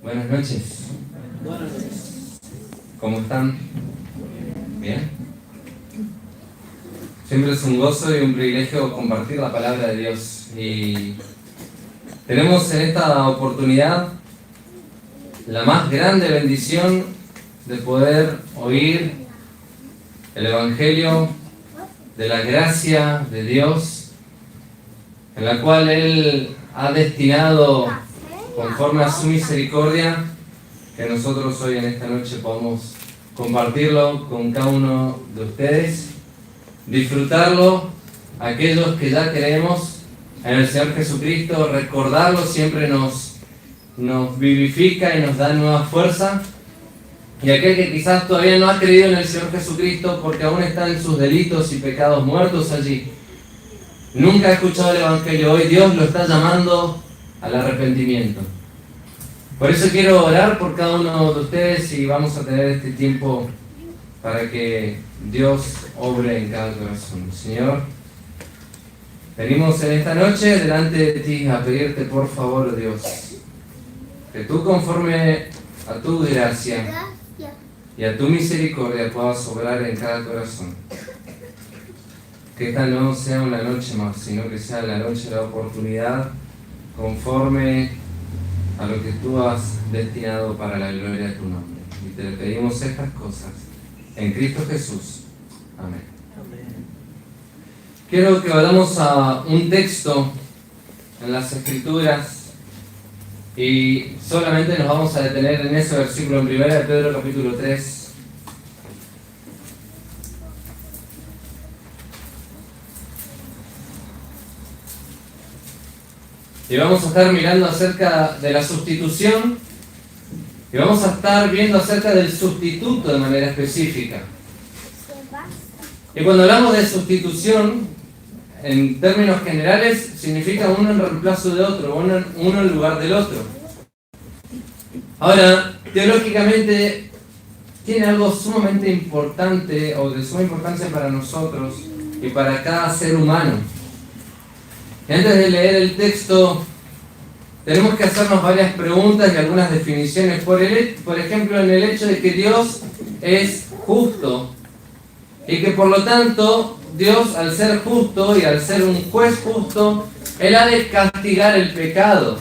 Buenas noches. ¿Cómo están? ¿Bien? Siempre es un gozo y un privilegio compartir la palabra de Dios. Y tenemos en esta oportunidad la más grande bendición de poder oír el Evangelio de la gracia de Dios, en la cual Él ha destinado, conforme a su misericordia, que nosotros hoy en esta noche podamos compartirlo con cada uno de ustedes, disfrutarlo, aquellos que ya creemos en el Señor Jesucristo, recordarlo siempre nos vivifica y nos da nueva fuerza. Y aquel que quizás todavía no ha creído en el Señor Jesucristo porque aún está en sus delitos y pecados muertos allí, nunca ha escuchado el Evangelio, hoy Dios lo está llamando al arrepentimiento. Por eso quiero orar por cada uno de ustedes y vamos a tener este tiempo para que Dios obre en cada corazón. Señor, venimos en esta noche delante de ti a pedirte por favor, Dios, que tú conforme a tu gracia y a tu misericordia puedas obrar en cada corazón. Que esta no sea una noche más, sino que sea la noche de la oportunidad conforme a lo que tú has destinado para la gloria de tu nombre. Y te pedimos estas cosas en Cristo Jesús. Amén. Quiero que vayamos a un texto en las Escrituras y solamente nos vamos a detener en ese versículo en 1 de Pedro capítulo 3. Y vamos a estar mirando acerca de la sustitución y vamos a estar viendo acerca del sustituto de manera específica. Y cuando hablamos de sustitución, en términos generales, significa uno en reemplazo de otro, uno en lugar del otro. Ahora, teológicamente, tiene algo sumamente importante o de suma importancia para nosotros y para cada ser humano. Y antes de leer el texto, tenemos que hacernos varias preguntas y algunas definiciones. Por ejemplo, en el hecho de que Dios es justo y que por lo tanto Dios, al ser justo y al ser un juez justo, Él ha de castigar el pecado.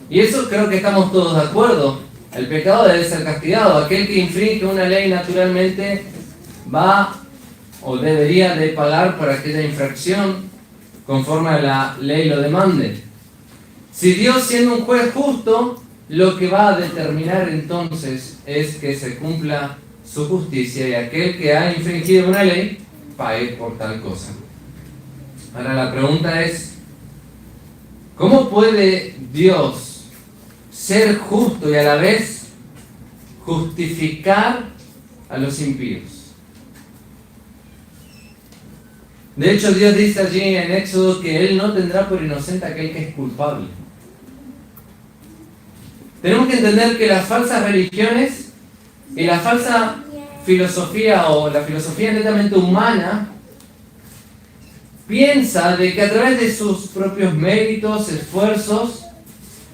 Y eso creo que estamos todos de acuerdo. El pecado debe ser castigado. Aquel que infringe una ley naturalmente va o debería de pagar por aquella infracción conforme a la ley lo demande. Si Dios, siendo un juez justo, lo que va a determinar entonces es que se cumpla su justicia y aquel que ha infringido una ley pague por tal cosa. Ahora la pregunta es, ¿cómo puede Dios ser justo y a la vez justificar a los impíos? De hecho, Dios dice allí en Éxodo que Él no tendrá por inocente a aquel que es culpable. Tenemos que entender que las falsas religiones y la falsa filosofía o la filosofía netamente humana piensa de que a través de sus propios méritos, esfuerzos,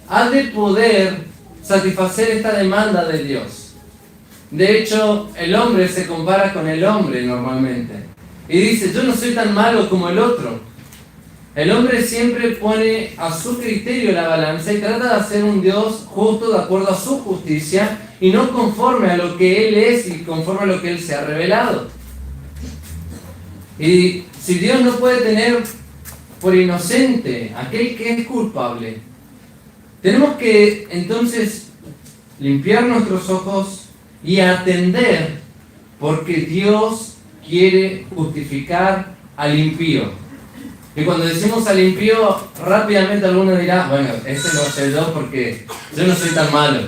ha de poder satisfacer esta demanda de Dios. De hecho, el hombre se compara con el hombre normalmente. Y dice, yo no soy tan malo como el otro. El hombre siempre pone a su criterio la balanza y trata de hacer un Dios justo de acuerdo a su justicia y no conforme a lo que Él es y conforme a lo que Él se ha revelado. Y si Dios no puede tener por inocente a aquel que es culpable, tenemos que entonces limpiar nuestros ojos y atender porque Dios quiere justificar al impío. Y cuando decimos al impío, rápidamente alguno dirá, bueno, ese no soy yo porque yo no soy tan malo.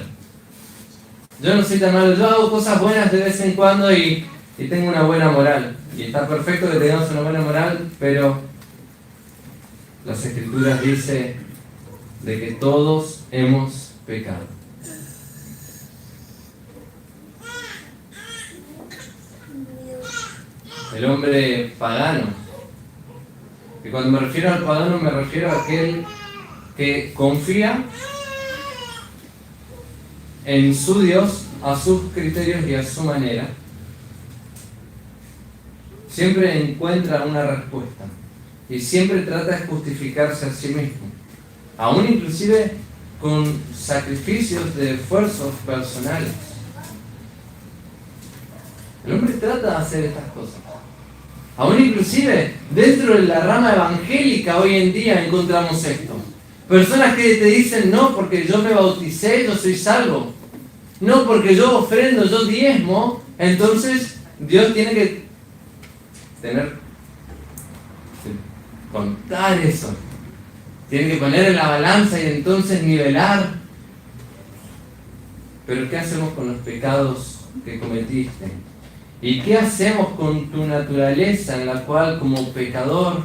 Yo no soy tan malo, yo hago cosas buenas de vez en cuando y tengo una buena moral. Y está perfecto que tengamos una buena moral, pero las Escrituras dicen de que todos hemos pecado. El hombre pagano, y cuando me refiero al pagano me refiero a aquel que confía en su Dios, a sus criterios y a su manera, siempre encuentra una respuesta y siempre trata de justificarse a sí mismo, aún inclusive con sacrificios de esfuerzos personales. El hombre trata de hacer estas cosas. Aún inclusive dentro de la rama evangélica hoy en día encontramos esto. Personas que te dicen, no, porque yo me bauticé, yo soy salvo. No, porque yo ofrendo, yo diezmo, entonces Dios tiene que contar eso. Tiene que poner en la balanza y entonces nivelar. Pero ¿qué hacemos con los pecados que cometiste? ¿Y qué hacemos con tu naturaleza en la cual como pecador,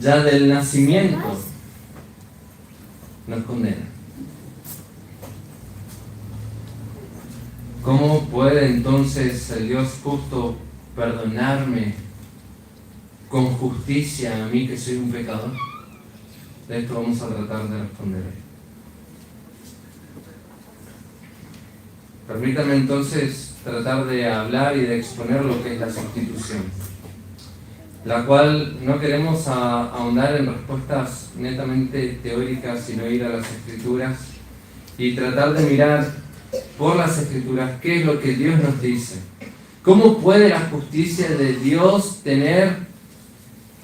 ya del nacimiento, nos condena? ¿Cómo puede entonces el Dios justo perdonarme con justicia a mí que soy un pecador? De esto vamos a tratar de responder hoy. Permítame entonces tratar de hablar y de exponer lo que es la sustitución, la cual no queremos ahondar en respuestas netamente teóricas, sino ir a las Escrituras y tratar de mirar por las Escrituras qué es lo que Dios nos dice. ¿Cómo puede la justicia de Dios tener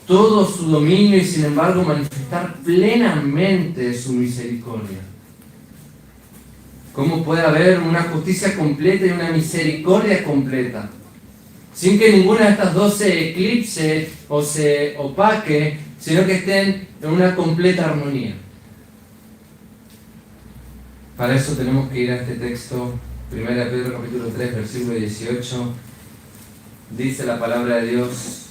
todo su dominio y sin embargo manifestar plenamente su misericordia? ¿Cómo puede haber una justicia completa y una misericordia completa sin que ninguna de estas dos se eclipse o se opaque, sino que estén en una completa armonía? Para eso tenemos que ir a este texto, 1 Pedro capítulo 3, versículo 18. Dice la palabra de Dios,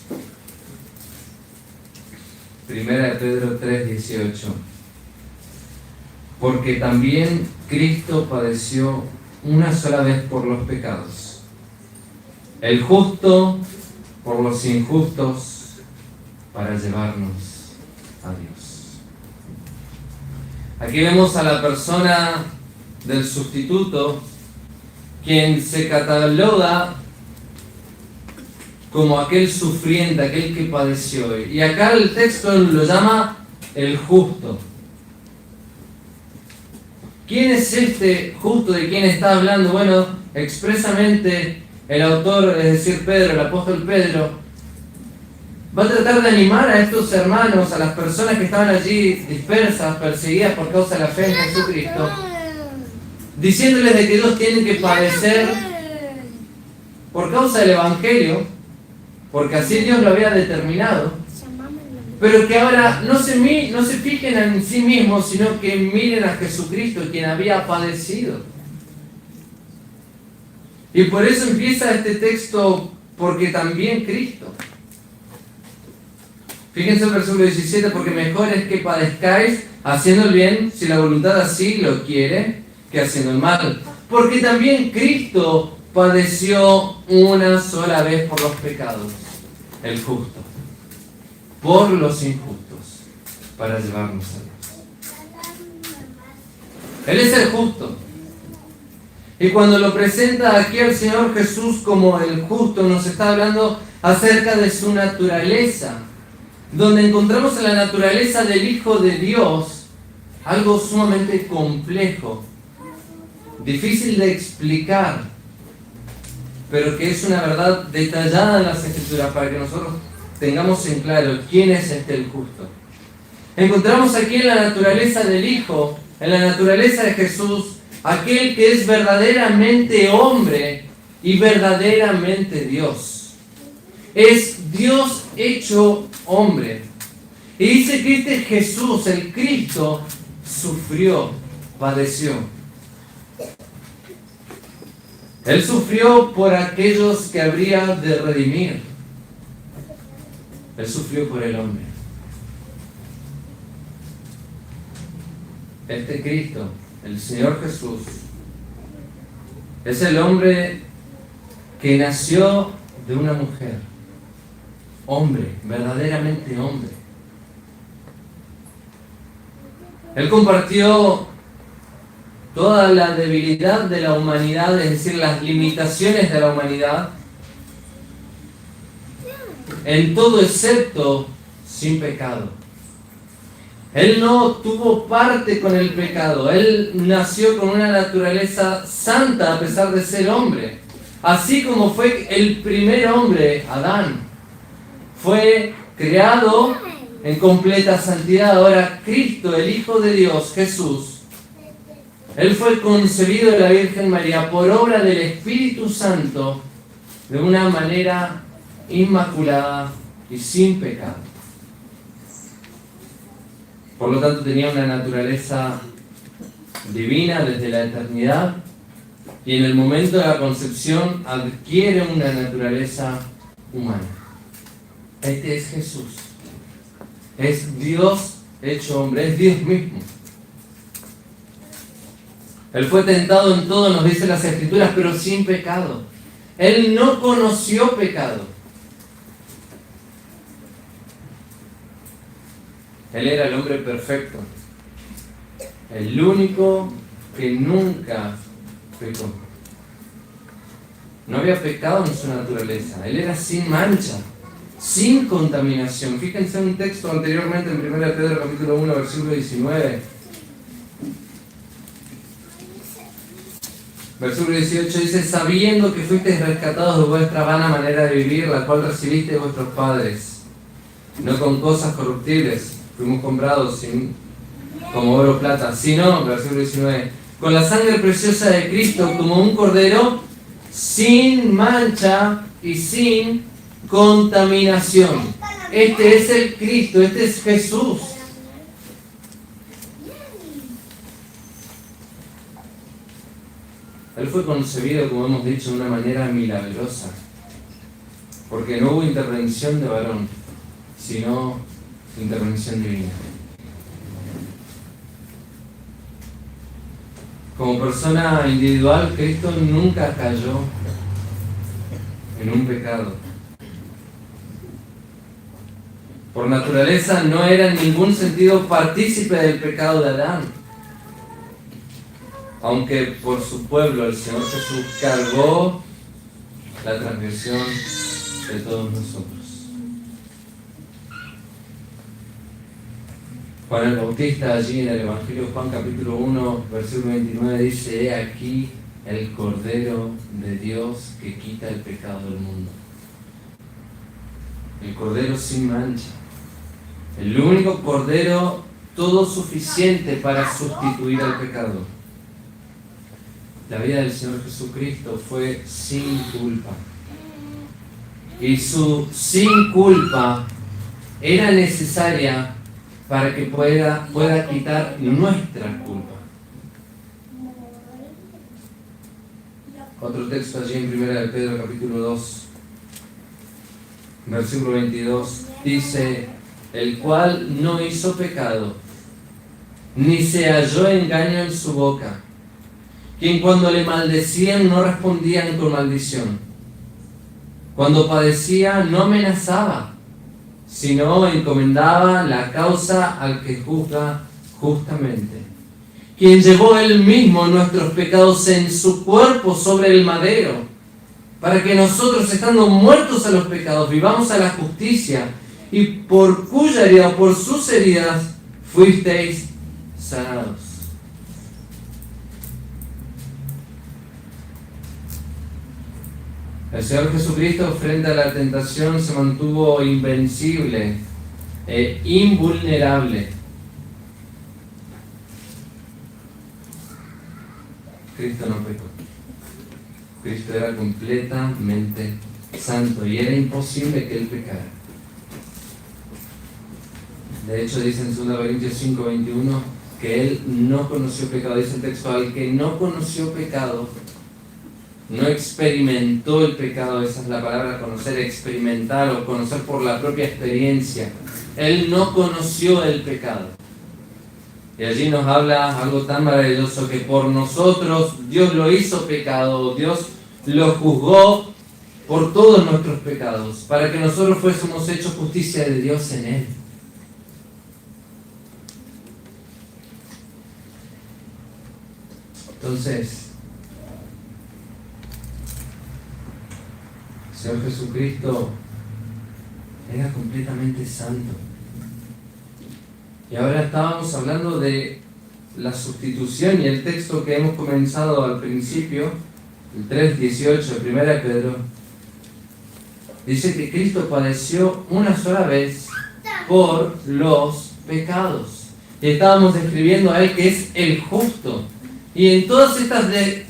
1 Pedro 3, 18. Porque también Cristo padeció una sola vez por los pecados, el justo por los injustos, para llevarnos a Dios. Aquí vemos a la persona del sustituto, quien se cataloga como aquel sufriente, aquel que padeció. Y acá el texto lo llama el justo. ¿Quién es este justo de quien está hablando? Bueno, expresamente el autor, es decir, Pedro, el apóstol Pedro, va a tratar de animar a estos hermanos, a las personas que estaban allí dispersas, perseguidas por causa de la fe en Jesucristo, diciéndoles de que ellos tienen que padecer por causa del Evangelio, porque así Dios lo había determinado, pero que ahora no se fijen en sí mismos, sino que miren a Jesucristo, quien había padecido. Y por eso empieza este texto, porque también Cristo. Fíjense el versículo 17, porque mejor es que padezcáis haciendo el bien, si la voluntad así lo quiere, que haciendo el mal. Porque también Cristo padeció una sola vez por los pecados, el justo, por los injustos, para llevarnos a Dios. Él es el justo. Y cuando lo presenta aquí el Señor Jesús como el justo, nos está hablando acerca de su naturaleza, donde encontramos en la naturaleza del Hijo de Dios algo sumamente complejo, difícil de explicar, pero que es una verdad detallada en las Escrituras para que nosotros tengamos en claro quién es el justo. Encontramos aquí en la naturaleza del Hijo, en la naturaleza de Jesús, aquel que es verdaderamente hombre y verdaderamente Dios. Es Dios hecho hombre. Y dice que este Jesús, el Cristo, sufrió, padeció. Él sufrió por aquellos que habría de redimir. Él sufrió por el hombre. Este Cristo, el Señor Jesús, es el hombre que nació de una mujer. Hombre, verdaderamente hombre. Él compartió toda la debilidad de la humanidad, es decir, las limitaciones de la humanidad, en todo excepto sin pecado. Él no tuvo parte con el pecado. Él nació con una naturaleza santa a pesar de ser hombre. Así como fue el primer hombre, Adán, fue creado en completa santidad. Ahora Cristo, el Hijo de Dios, Jesús, Él fue concebido de la Virgen María por obra del Espíritu Santo de una manera inmaculada y sin pecado. Por lo tanto, tenía una naturaleza divina desde la eternidad y en el momento de la concepción adquiere una naturaleza humana. Este es Jesús. Es Dios hecho hombre, es Dios mismo. Él fue tentado en todo, nos dice las Escrituras, pero sin pecado. Él no conoció pecado. Él era el hombre perfecto, el único que nunca pecó. No había pecado en su naturaleza. Él era sin mancha, sin contaminación. Fíjense un texto anteriormente en 1 Pedro capítulo 1, versículo 19. Versículo 18 dice: sabiendo que fuisteis rescatados de vuestra vana manera de vivir, la cual recibisteis de vuestros padres, no con cosas corruptibles, fuimos comprados como oro o plata, sino, versículo 19, con la sangre preciosa de Cristo, como un cordero sin mancha y sin contaminación. Este es el Cristo, este es Jesús. Él fue concebido, como hemos dicho, de una manera milagrosa, porque no hubo intervención de varón, sino intervención divina. Como persona individual, Cristo nunca cayó en un pecado. Por naturaleza no era en ningún sentido partícipe del pecado de Adán, aunque por su pueblo el Señor Jesús cargó la transgresión de todos nosotros. Juan el Bautista, allí en el Evangelio de Juan capítulo 1, versículo 29, dice: he aquí el Cordero de Dios que quita el pecado del mundo. El Cordero sin mancha. El único Cordero todo suficiente para sustituir al pecado. La vida del Señor Jesucristo fue sin culpa. Y su sin culpa era necesaria para que pueda quitar nuestra culpa. Otro texto allí en 1 de Pedro capítulo 2, versículo 22, dice: el cual no hizo pecado, ni se halló engaño en su boca, quien cuando le maldecían no respondían con maldición, cuando padecía no amenazaba, sino encomendaba la causa al que juzga justamente, quien llevó él mismo nuestros pecados en su cuerpo sobre el madero, para que nosotros, estando muertos a los pecados, vivamos a la justicia, y por cuya herida o por sus heridas fuisteis sanados. El Señor Jesucristo frente a la tentación se mantuvo invencible e invulnerable. Cristo no pecó. Cristo era completamente santo y era imposible que Él pecara. De hecho, dice en 2 Corintios 5:21 que Él no conoció pecado. Dice el texto: al que no conoció pecado, no experimentó el pecado. Esa es la palabra conocer, experimentar o conocer por la propia experiencia. Él no conoció el pecado. Y allí nos habla algo tan maravilloso, que por nosotros Dios lo hizo pecado, Dios lo juzgó por todos nuestros pecados, para que nosotros fuésemos hechos justicia de Dios en Él. Entonces, el Señor Jesucristo era completamente santo. Y ahora estábamos hablando de la sustitución, y el texto que hemos comenzado al principio, el 3:18 de 1 de Pedro, dice que Cristo padeció una sola vez por los pecados. Y estábamos describiendo a Él que es el justo. Y en todas estas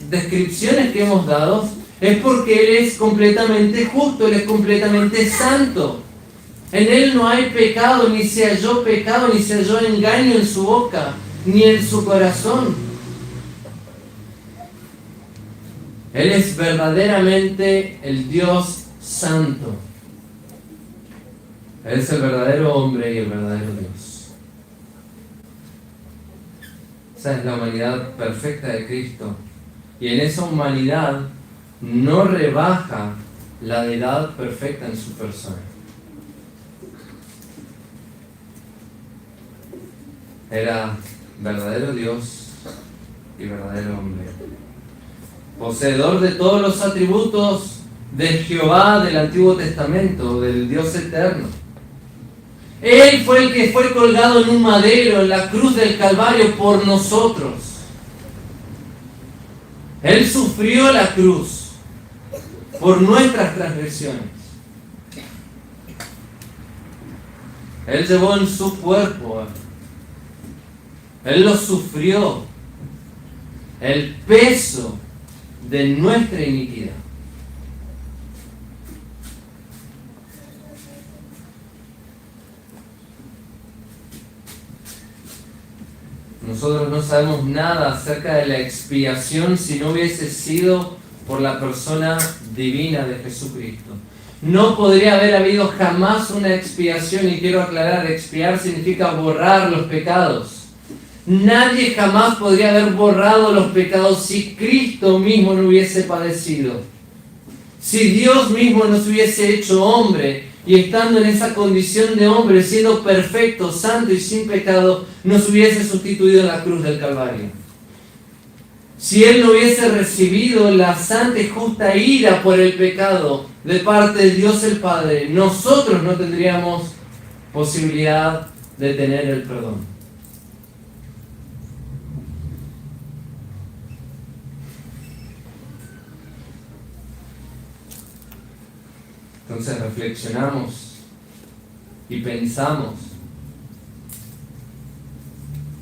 descripciones que hemos dado, es porque Él es completamente justo, Él es completamente santo. En Él no hay pecado, ni se halló pecado, ni se halló engaño en su boca, ni en su corazón. Él es verdaderamente el Dios santo. Él es el verdadero hombre y el verdadero Dios. Esa es la humanidad perfecta de Cristo. Y en esa humanidad no rebaja la deidad perfecta en su persona. Era verdadero Dios y verdadero hombre. Poseedor de todos los atributos de Jehová del Antiguo Testamento, del Dios eterno. Él fue el que fue colgado en un madero, en la cruz del Calvario, por nosotros. Él sufrió la cruz por nuestras transgresiones. Él llevó en su cuerpo, Él lo sufrió, el peso de nuestra iniquidad. Nosotros no sabemos nada acerca de la expiación si no hubiese sido por la persona divina de Jesucristo. No podría haber habido jamás una expiación, y quiero aclarar, expiar significa borrar los pecados. Nadie jamás podría haber borrado los pecados si Cristo mismo no hubiese padecido. Si Dios mismo nos hubiese hecho hombre, y estando en esa condición de hombre, siendo perfecto, santo y sin pecado, nos hubiese sustituido en la cruz del Calvario. Si Él no hubiese recibido la santa y justa ira por el pecado de parte de Dios el Padre, nosotros no tendríamos posibilidad de tener el perdón. Entonces reflexionamos y pensamos,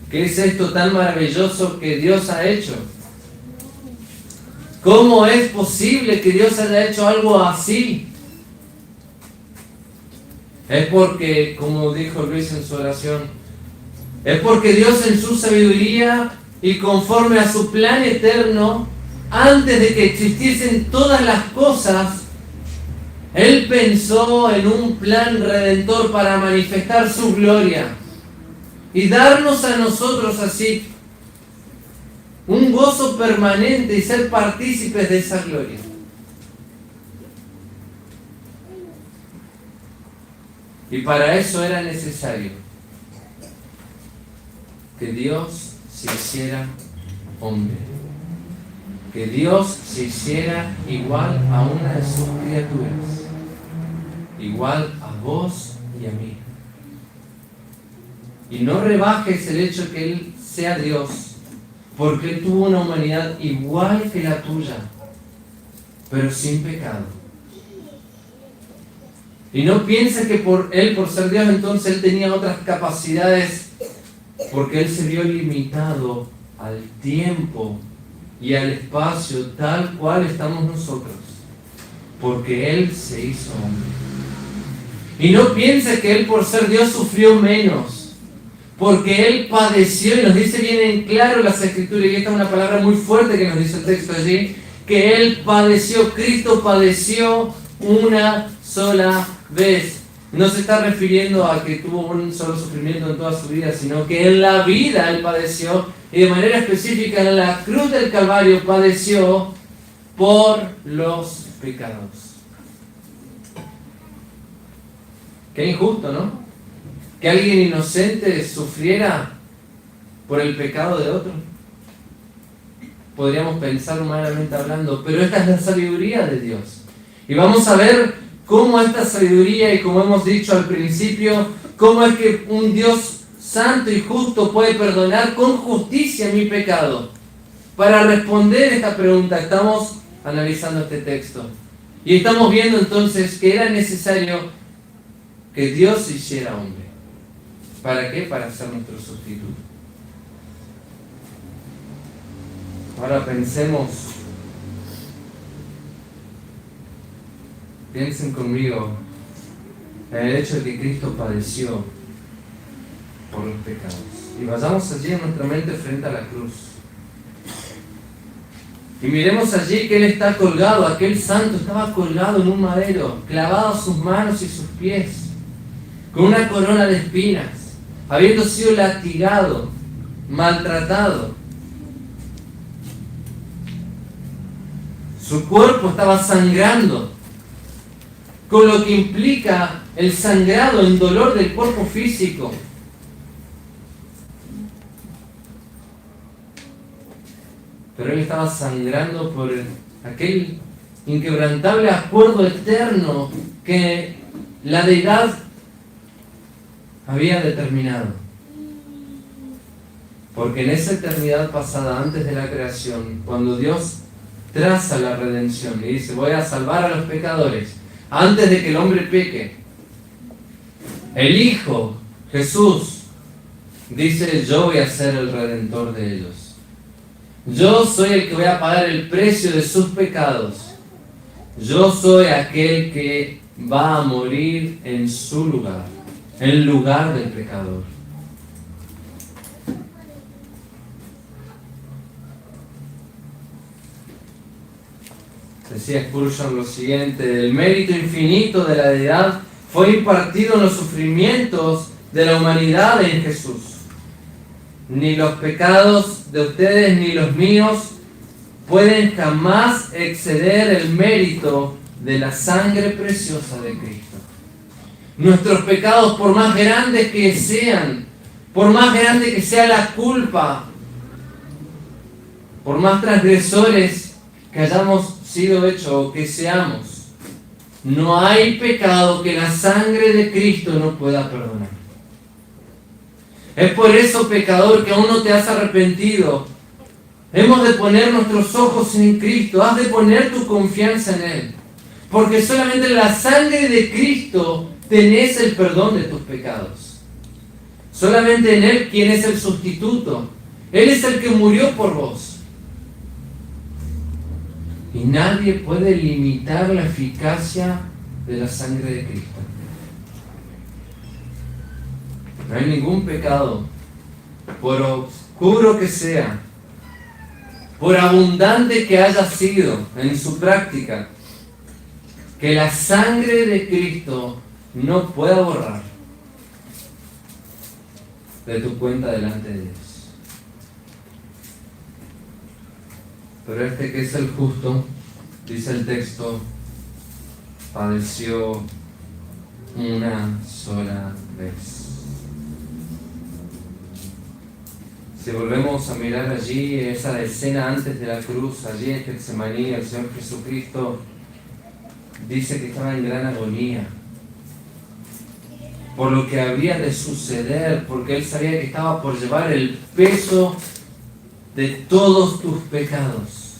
¿qué es esto tan maravilloso que Dios ha hecho? ¿Cómo es posible que Dios haya hecho algo así? Es porque, como dijo Luis en su oración, es porque Dios en su sabiduría y conforme a su plan eterno, antes de que existiesen todas las cosas, Él pensó en un plan redentor para manifestar su gloria y darnos a nosotros así un gozo permanente y ser partícipes de esa gloria. Y para eso era necesario que Dios se hiciera hombre, que Dios se hiciera igual a una de sus criaturas, igual a vos y a mí. Y no rebajes el hecho que Él sea Dios, porque Él tuvo una humanidad igual que la tuya, pero sin pecado. Y no pienses que por ser Dios, entonces Él tenía otras capacidades, porque Él se vio limitado al tiempo y al espacio tal cual estamos nosotros, porque Él se hizo hombre. Y no piense que Él por ser Dios sufrió menos, porque Él padeció, y nos dice bien en claro las Escrituras, y esta es una palabra muy fuerte que nos dice el texto allí, que Él padeció, Cristo padeció una sola vez. No se está refiriendo a que tuvo un solo sufrimiento en toda su vida, sino que en la vida Él padeció, y de manera específica en la cruz del Calvario padeció por los pecados. Qué injusto, ¿no? Que alguien inocente sufriera por el pecado de otro. podríamos pensar humanamente hablando, pero esta es la sabiduría de Dios. Y vamos a ver cómo esta sabiduría, y como hemos dicho al principio, cómo es que un Dios santo y justo puede perdonar con justicia mi pecado. Para responder esta pregunta estamos analizando este texto. Y estamos viendo entonces que era necesario que Dios se hiciera hombre. ¿Para qué? Para ser nuestro sustituto. Ahora piensen conmigo en el hecho de que Cristo padeció por los pecados. Y vayamos allí en nuestra mente frente a la cruz. Y miremos allí que Él está colgado, aquel santo estaba colgado en un madero, clavado a sus manos y sus pies, con una corona de espinas, habiendo sido latigado, maltratado. Su cuerpo estaba sangrando, con lo que implica el sangrado en dolor del cuerpo físico. Pero Él estaba sangrando por aquel inquebrantable acuerdo eterno que la deidad había determinado. Porque en esa eternidad pasada, antes de la creación, cuando Dios traza la redención y dice, voy a salvar a los pecadores, antes de que el hombre peque, el Hijo, Jesús, dice, yo voy a ser el Redentor de ellos. Yo soy el que voy a pagar el precio de sus pecados. Yo soy aquel que va a morir en su lugar, en lugar del pecador. Decía Spurgeon lo siguiente: el mérito infinito de la deidad fue impartido en los sufrimientos de la humanidad en Jesús. Ni los pecados de ustedes ni los míos pueden jamás exceder el mérito de la sangre preciosa de Cristo. Nuestros pecados, por más grandes que sean, por más grande que sea la culpa, por más transgresores que hayamos sido hechos o que seamos, no hay pecado que la sangre de Cristo no pueda perdonar. Es por eso, pecador, que aún no te has arrepentido, hemos de poner nuestros ojos en Cristo, has de poner tu confianza en Él, porque solamente en la sangre de Cristo tenés el perdón de tus pecados. Solamente en Él, quien es el sustituto. Él es el que murió por vos. Y nadie puede limitar la eficacia de la sangre de Cristo. No hay ningún pecado, por oscuro que sea, por abundante que haya sido en su práctica, que la sangre de Cristo no pueda borrar de tu cuenta delante de Dios. Pero este que es el justo, dice el texto, padeció una sola vez. Si volvemos a mirar allí esa escena antes de la cruz, allí en Getsemaní, el Señor Jesucristo dice que estaba en gran agonía por lo que habría de suceder, porque Él sabía que estaba por llevar el peso de todos tus pecados.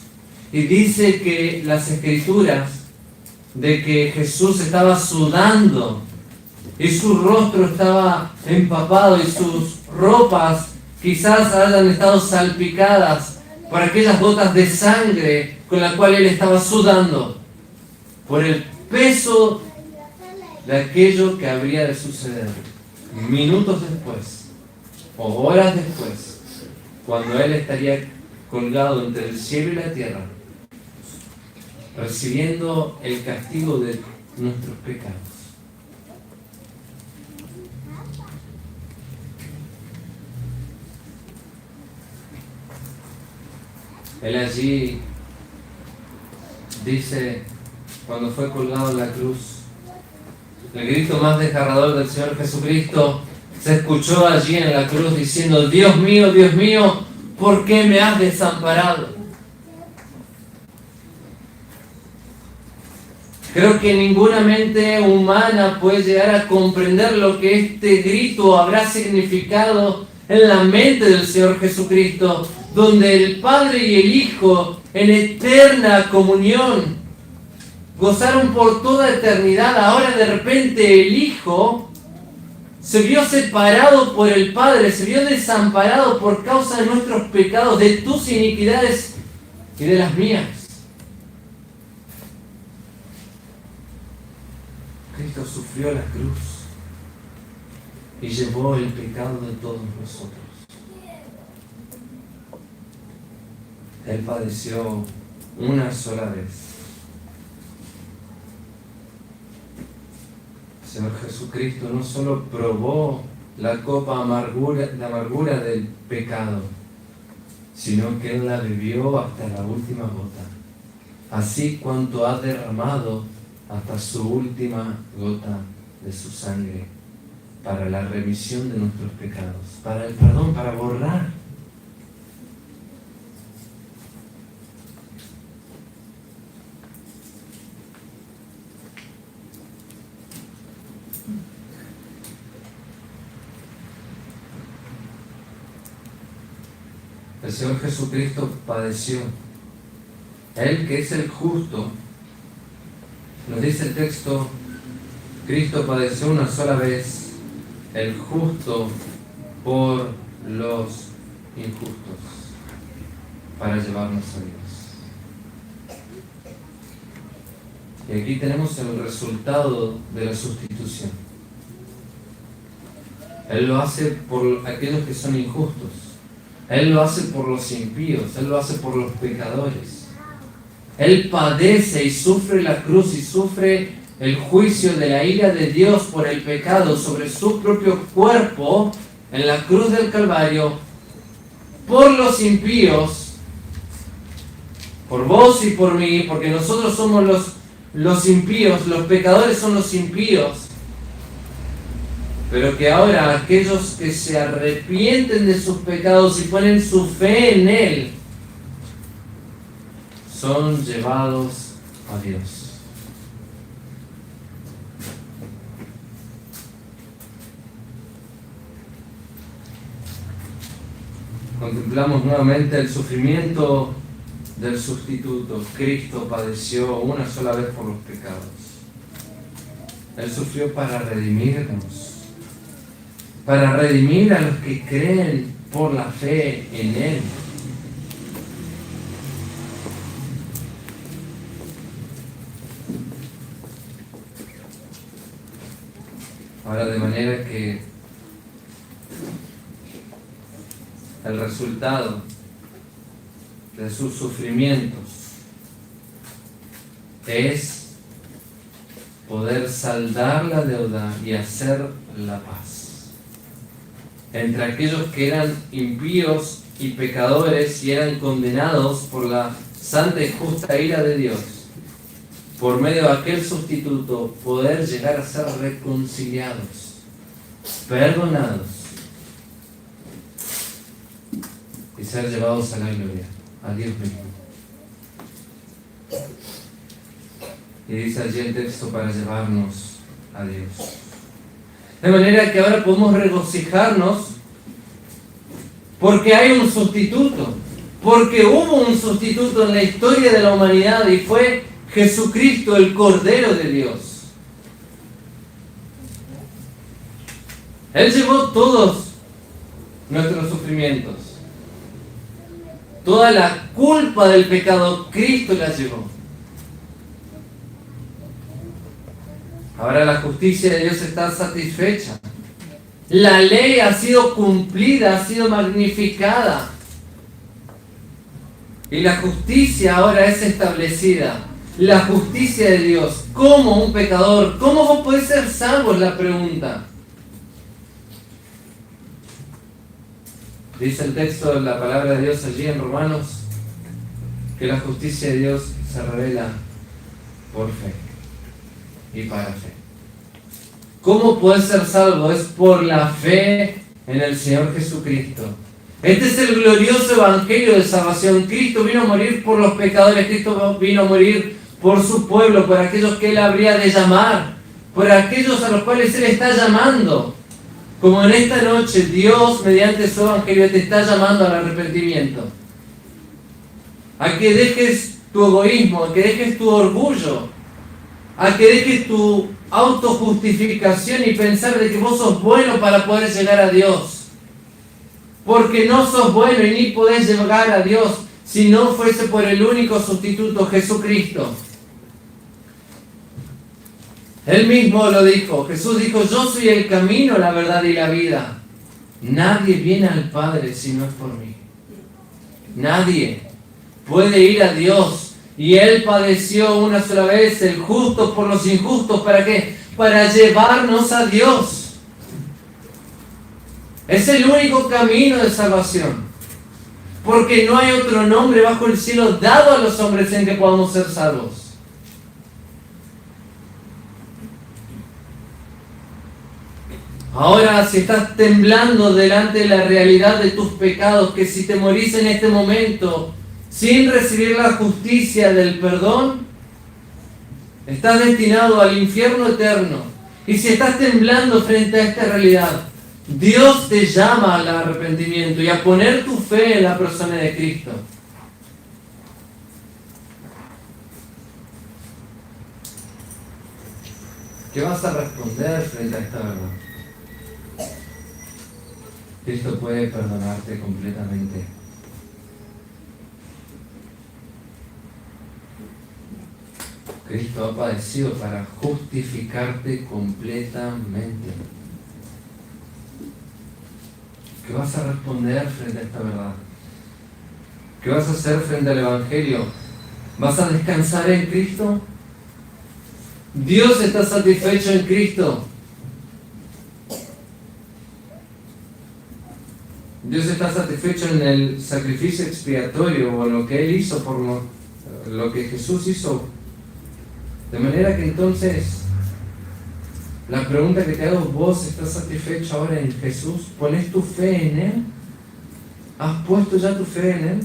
Y dice que las Escrituras, de que Jesús estaba sudando y su rostro estaba empapado y sus ropas quizás hayan estado salpicadas por aquellas gotas de sangre con la cual Él estaba sudando, por el peso de aquello que habría de suceder minutos después o horas después, cuando Él estaría colgado entre el cielo y la tierra, recibiendo el castigo de nuestros pecados. Él allí dice, cuando fue colgado en la cruz, el grito más desgarrador del Señor Jesucristo se escuchó allí en la cruz diciendo, Dios mío, ¿por qué me has desamparado? Creo que ninguna mente humana puede llegar a comprender lo que este grito habrá significado en la mente del Señor Jesucristo, donde el Padre y el Hijo en eterna comunión gozaron por toda eternidad. Ahora de repente el Hijo se vio separado por el Padre, se vio desamparado por causa de nuestros pecados, de tus iniquidades y de las mías. Cristo sufrió la cruz y llevó el pecado de todos nosotros. Él padeció una sola vez. El Señor Jesucristo no solo probó la copa de amargura del pecado, sino que Él la bebió hasta la última gota, así cuanto ha derramado hasta su última gota de su sangre, para la remisión de nuestros pecados, para el perdón, para borrar. El Señor Jesucristo padeció. Él que es el justo, nos dice el texto, Cristo padeció una sola vez, el justo por los injustos, para llevarnos a Dios. Y aquí tenemos el resultado de la sustitución. Él lo hace por aquellos que son injustos. Él lo hace por los impíos. Él lo hace por los pecadores. Él padece y sufre la cruz y sufre el juicio de la ira de Dios por el pecado sobre su propio cuerpo en la cruz del Calvario, por los impíos, por vos y por mí, porque nosotros somos los impíos, los pecadores son los impíos, pero que ahora aquellos que se arrepienten de sus pecados y ponen su fe en Él, son llevados a Dios. Contemplamos nuevamente el sufrimiento del sustituto. Cristo padeció una sola vez por los pecados. Él sufrió para redimirnos, para redimir a los que creen por la fe en Él. Ahora, de manera que el resultado de sus sufrimientos es poder saldar la deuda y hacer la paz entre aquellos que eran impíos y pecadores y eran condenados por la santa y justa ira de Dios. Por medio de aquel sustituto, poder llegar a ser reconciliados, perdonados y ser llevados a la gloria, a Dios mismo. Y dice allí el texto, para llevarnos a Dios. De manera que ahora podemos regocijarnos porque hay un sustituto, porque hubo un sustituto en la historia de la humanidad y fue Jesucristo, el Cordero de Dios. Él llevó todos nuestros sufrimientos. Toda la culpa del pecado, Cristo la llevó. Ahora la justicia de Dios está satisfecha. La ley ha sido cumplida, ha sido magnificada. Y la justicia ahora es establecida. La justicia de Dios, como un pecador, ¿cómo vos podés ser salvo? Es la pregunta. Dice el texto de la palabra de Dios allí en Romanos, que la justicia de Dios se revela por fe y para fe. ¿Cómo podés ser salvo? Es por la fe en el Señor Jesucristo. Este es el glorioso evangelio de salvación. Cristo vino a morir por los pecadores, Cristo vino a morir por su pueblo, por aquellos que Él habría de llamar, por aquellos a los cuales Él está llamando. Como en esta noche Dios, mediante su evangelio, te está llamando al arrepentimiento. A que dejes tu egoísmo, a que dejes tu orgullo, a que dejes tu autojustificación y pensar de que vos sos bueno para poder llegar a Dios. Porque no sos bueno y ni podés llegar a Dios si no fuese por el único sustituto, Jesucristo. Él mismo lo dijo. Jesús dijo: yo soy el camino, la verdad y la vida. Nadie viene al Padre si no es por mí. Nadie puede ir a Dios. Y Él padeció una sola vez, el justo por los injustos. ¿Para qué? Para llevarnos a Dios. Es el único camino de salvación. Porque no hay otro nombre bajo el cielo dado a los hombres en que podamos ser salvos. Ahora, si estás temblando delante de la realidad de tus pecados, que si te morís en este momento sin recibir la justicia del perdón, estás destinado al infierno eterno. Y si estás temblando frente a esta realidad, Dios te llama al arrepentimiento y a poner tu fe en la persona de Cristo. ¿Qué vas a responder frente a esta verdad? Cristo puede perdonarte completamente. Cristo ha padecido para justificarte completamente. ¿Qué vas a responder frente a esta verdad? ¿Qué vas a hacer frente al Evangelio? ¿Vas a descansar en Cristo? Dios está satisfecho en Cristo. Dios está satisfecho en el sacrificio expiatorio o en lo que Él hizo por lo que Jesús hizo. De manera que entonces, la pregunta que te hago: ¿vos estás satisfecho ahora en Jesús? ¿Pones tu fe en Él? ¿Has puesto ya tu fe en Él?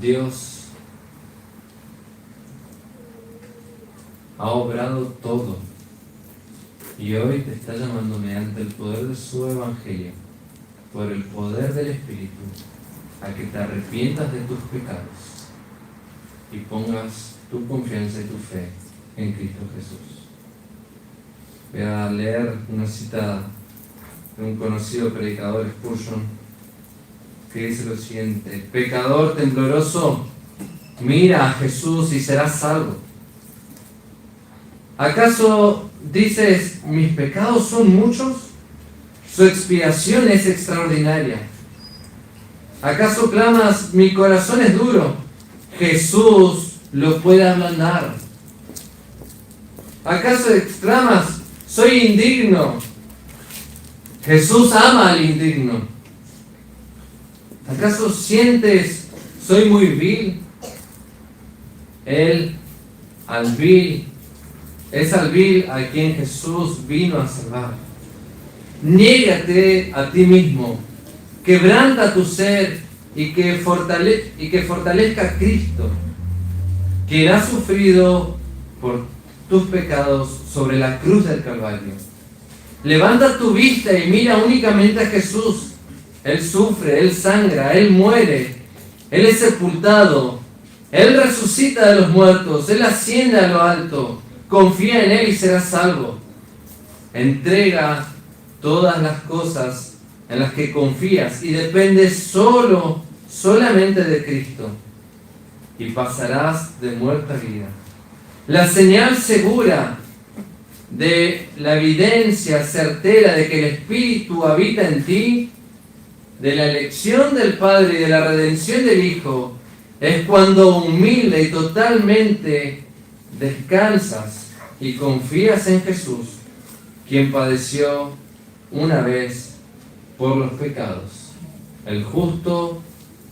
Dios ha obrado todo y hoy te está llamando mediante el poder de su evangelio, por el poder del Espíritu, a que te arrepientas de tus pecados y pongas tu confianza y tu fe en Cristo Jesús. Voy a leer una cita de un conocido predicador, Spurgeon, que dice lo siguiente: pecador tembloroso, mira a Jesús y serás salvo. ¿Acaso dices, mis pecados son muchos? Su expiación es extraordinaria. ¿Acaso clamas, mi corazón es duro? Jesús lo puede ablandar. ¿Acaso exclamas, soy indigno? Jesús ama al indigno. ¿Acaso sientes, soy muy vil? Él, al vil, es al vil a quien Jesús vino a salvar. Niégate a ti mismo, quebranta tu ser y que fortalezca a Cristo, quien ha sufrido por tus pecados sobre la cruz del Calvario. Levanta tu vista y mira únicamente a Jesús. Él sufre, Él sangra, Él muere, Él es sepultado, Él resucita de los muertos, Él asciende a lo alto. Confía en Él y serás salvo. Entrega todas las cosas en las que confías y dependes solamente de Cristo, y pasarás de muerte a vida. La señal segura de la evidencia certera de que el Espíritu habita en ti, de la elección del Padre y de la redención del Hijo, es cuando humilde y totalmente descansas y confías en Jesús, quien padeció una vez por los pecados, el justo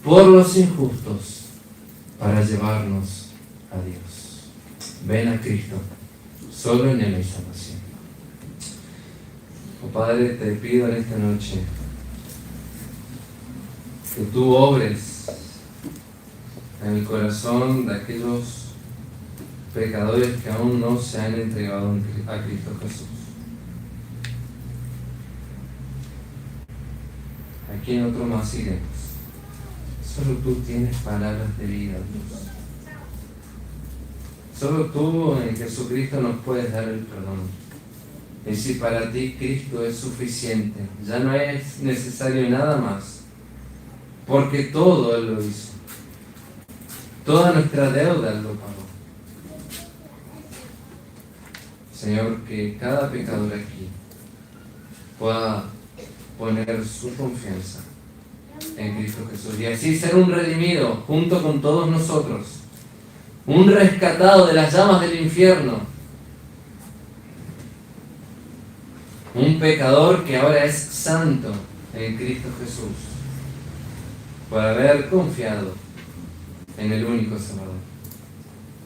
por los injustos, para llevarnos a Dios. Ven a Cristo, Solo en Él hay salvación. Oh Padre, te pido en esta noche que tú obres en el corazón de aquellos pecadores que aún no se han entregado a Cristo Jesús. ¿A quién otro más iremos? Solo tú tienes palabras de vida, Dios. Solo tú en Jesucristo nos puedes dar el perdón. Y si para ti Cristo es suficiente, ya no es necesario nada más, porque todo Él lo hizo. Toda nuestra deuda Él lo pagó. Señor, que cada pecador aquí pueda poner su confianza en Cristo Jesús y así ser un redimido junto con todos nosotros, un rescatado de las llamas del infierno, un pecador que ahora es santo en Cristo Jesús por haber confiado en el único Salvador.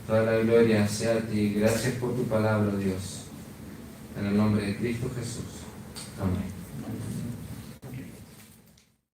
Toda la gloria sea a ti. Gracias por tu palabra, Dios. En el nombre de Cristo Jesús. Amén.